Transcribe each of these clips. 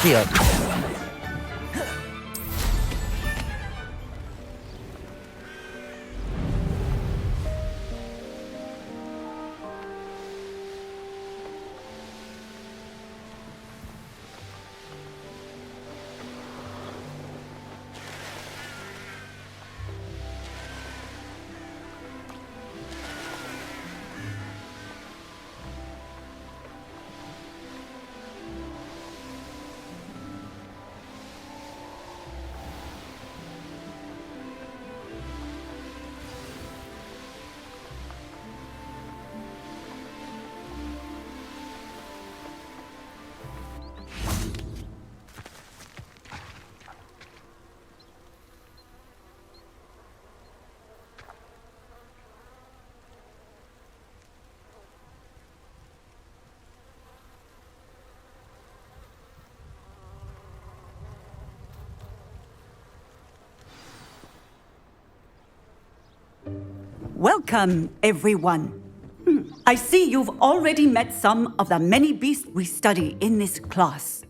Here. Welcome, everyone. I see you've already met some of the many beasts we study in this class.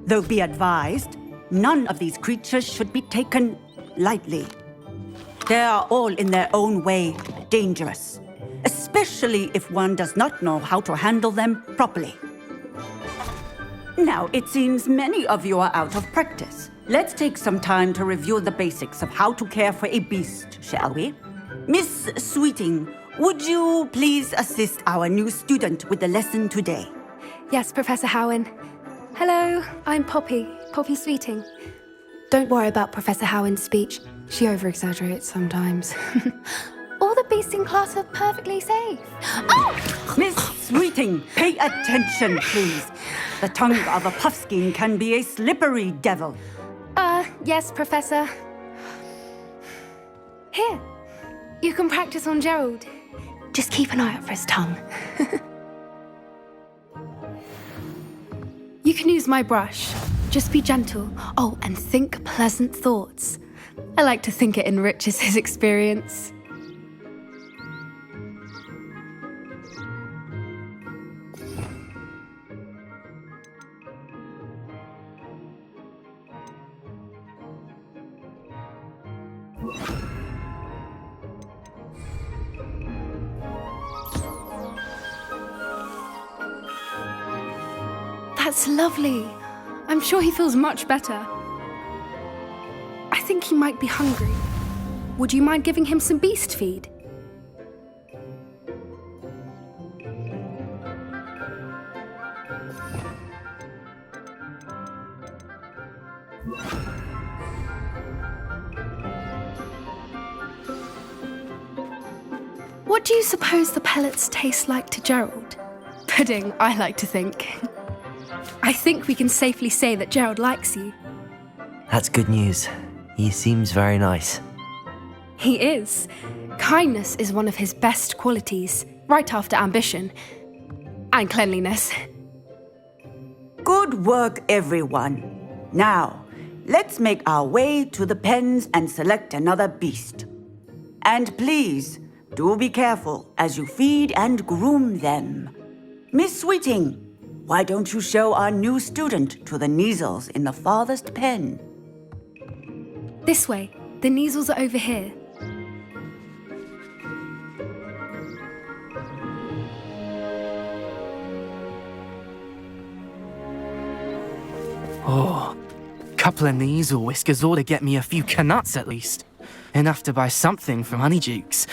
Though be advised, none of these creatures should be taken lightly. They are all in their own way dangerous, especially if one does not know how to handle them properly. Now, it seems many of you are out of practice. Let's take some time to review the basics of how to care for a beast, shall we? Miss Sweeting, would you please assist our new student with the lesson today? Yes, Professor Howen. Hello, I'm Poppy Sweeting. Don't worry about Professor Howen's speech. She over-exaggerates sometimes. All the beasts in class are perfectly safe. Oh! Miss Sweeting, pay attention, please. The tongue of a puffskein can be a slippery devil. Yes, Professor. Here, you can practice on Gerald. Just keep an eye out for his tongue. You can use my brush. Just be gentle. Oh, and think pleasant thoughts. I like to think it enriches his experience. That's lovely. I'm sure he feels much better. I think he might be hungry. Would you mind giving him some beast feed? What do you suppose the pellets taste like to Gerald? Pudding, I like to think. I think we can safely say that Gerald likes you. That's good news. He seems very nice. He is. Kindness is one of his best qualities, right after ambition. And cleanliness. Good work, everyone. Now, let's make our way to the pens and select another beast. And please, do be careful as you feed and groom them. Miss Sweeting, why don't you show our new student to the Kneazles in the farthest pen? This way. The Kneazles are over here. Oh, couple of Kneazle whiskers ought to get me a few canuts at least. Enough to buy something from Honeydukes.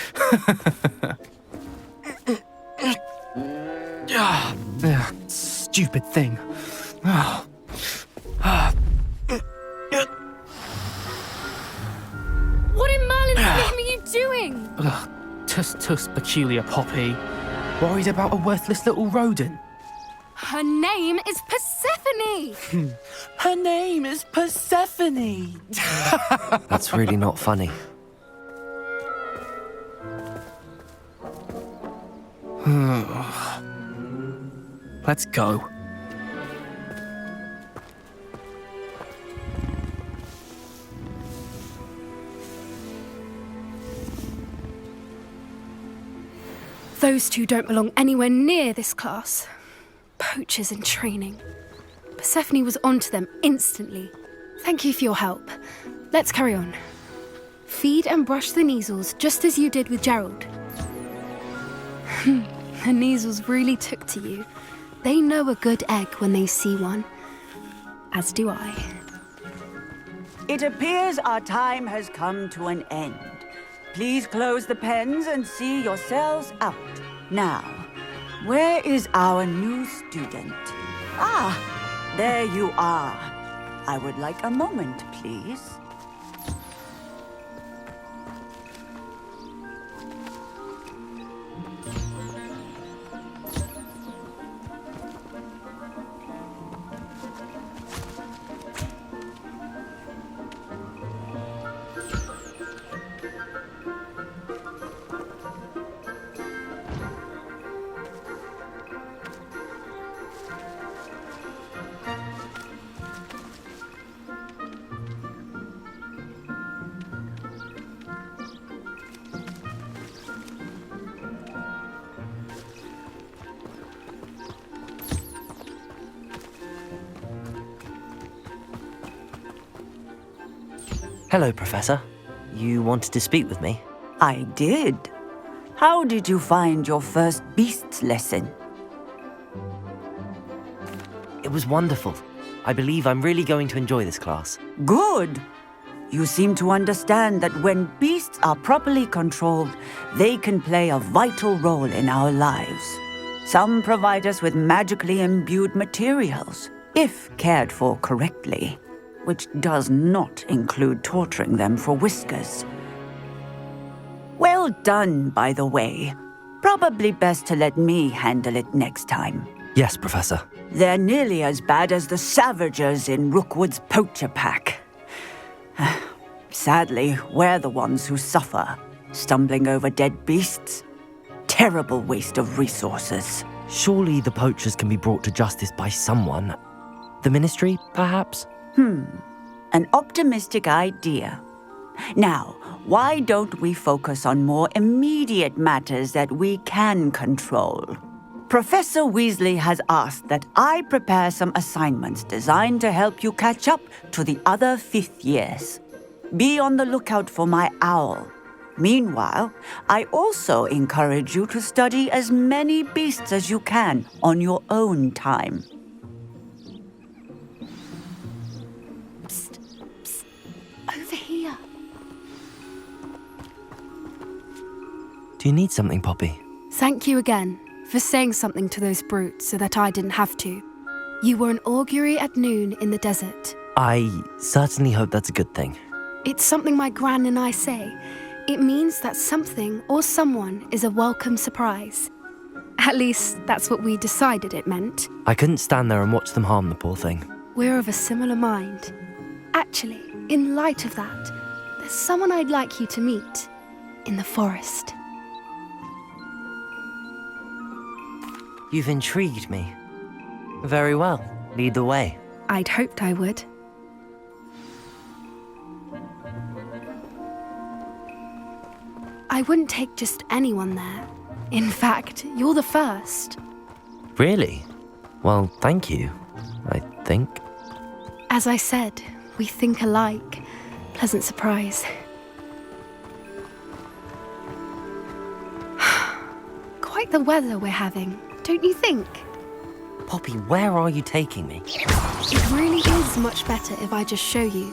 Stupid thing. What in Merlin's name are you doing? Tuss, peculiar Poppy. Worried about a worthless little rodent? Her name is Persephone! Her name is Persephone! That's really not funny. Let's go. Those two don't belong anywhere near this class. Poachers in training. Persephone was onto them instantly. Thank you for your help. Let's carry on. Feed and brush the Kneasels just as you did with Gerald. The Kneasels really took to you. They know a good egg when they see one. As do I. It appears our time has come to an end. Please close the pens and see yourselves out. Now, where is our new student? Ah, there you are. I would like a moment, please. Hello, Professor. You wanted to speak with me? I did. How did you find your first beasts lesson? It was wonderful. I believe I'm really going to enjoy this class. Good. You seem to understand that when beasts are properly controlled, they can play a vital role in our lives. Some provide us with magically imbued materials, if cared for correctly, which does not include torturing them for whiskers. Well done, by the way. Probably best to let me handle it next time. Yes, Professor. They're nearly as bad as the Savagers in Rookwood's poacher pack. Sadly, we're the ones who suffer, stumbling over dead beasts. Terrible waste of resources. Surely the poachers can be brought to justice by someone. The Ministry, perhaps? An optimistic idea. Now, why don't we focus on more immediate matters that we can control? Professor Weasley has asked that I prepare some assignments designed to help you catch up to the other fifth years. Be on the lookout for my owl. Meanwhile, I also encourage you to study as many beasts as you can on your own time. Over here. Do you need something, Poppy? Thank you again for saying something to those brutes so that I didn't have to. You were an augury at noon in the desert. I certainly hope that's a good thing. It's something my gran and I say. It means that something or someone is a welcome surprise. At least, that's what we decided it meant. I couldn't stand there and watch them harm the poor thing. We're of a similar mind. Actually, in light of that, there's someone I'd like you to meet in the forest. You've intrigued me. Very well. Lead the way. I'd hoped I would. I wouldn't take just anyone there. In fact, you're the first. Really? Well, thank you, I think. As I said, we think alike. Pleasant surprise. Quite the weather we're having, don't you think? Poppy, where are you taking me? It really is much better if I just show you.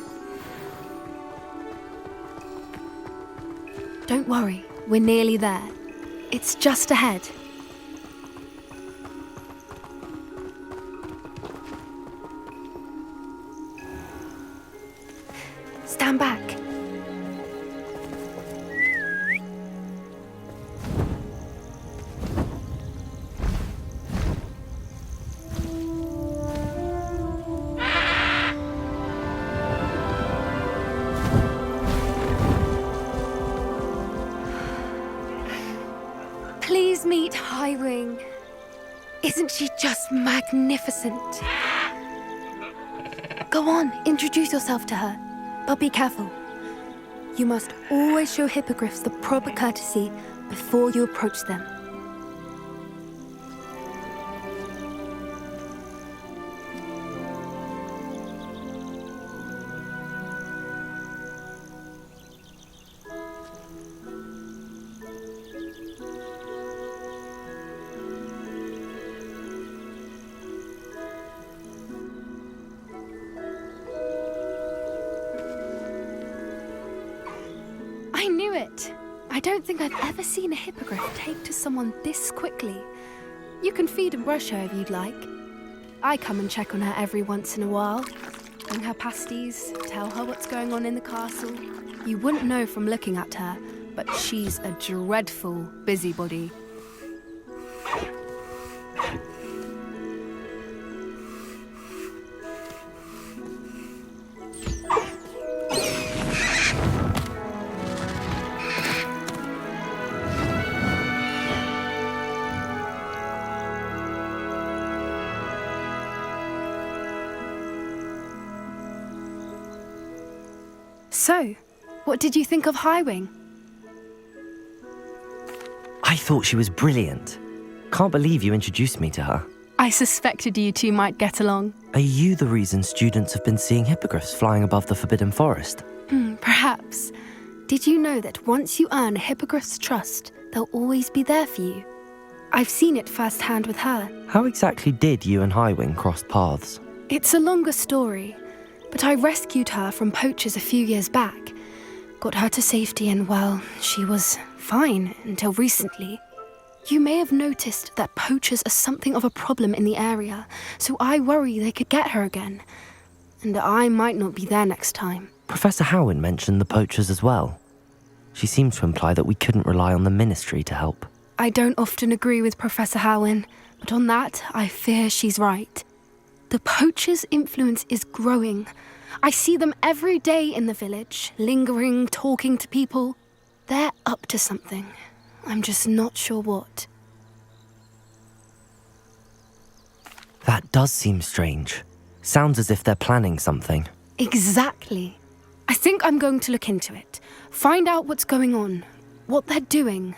Don't worry, we're nearly there. It's just ahead. Stand back. Please meet Highwing. Isn't she just magnificent? Go on, introduce yourself to her. But be careful. You must always show hippogriffs the proper courtesy before you approach them. I don't think I've ever seen a hippogriff take to someone this quickly. You can feed and brush her if you'd like. I come and check on her every once in a while. Bring her pasties, tell her what's going on in the castle. You wouldn't know from looking at her, but she's a dreadful busybody. So, what did you think of Highwing? I thought she was brilliant. Can't believe you introduced me to her. I suspected you two might get along. Are you the reason students have been seeing hippogriffs flying above the Forbidden Forest? Perhaps. Did you know that once you earn a hippogriff's trust, they'll always be there for you? I've seen it firsthand with her. How exactly did you and Highwing cross paths? It's a longer story, but I rescued her from poachers a few years back. Got her to safety and, well, she was fine until recently. You may have noticed that poachers are something of a problem in the area, so I worry they could get her again. And I might not be there next time. Professor Howen mentioned the poachers as well. She seemed to imply that we couldn't rely on the ministry to help. I don't often agree with Professor Howen, but on that, I fear she's right. The poachers' influence is growing. I see them every day in the village, lingering, talking to people. They're up to something. I'm just not sure what. That does seem strange. Sounds as if they're planning something. Exactly. I think I'm going to look into it. Find out what's going on, what they're doing.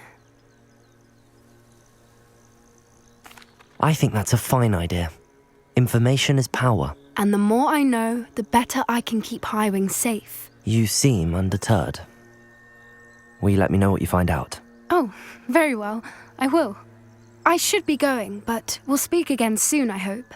I think that's a fine idea. Information is power. And the more I know, the better I can keep Highwing safe. You seem undeterred. Will you let me know what you find out? Oh, very well. I will. I should be going, but we'll speak again soon, I hope.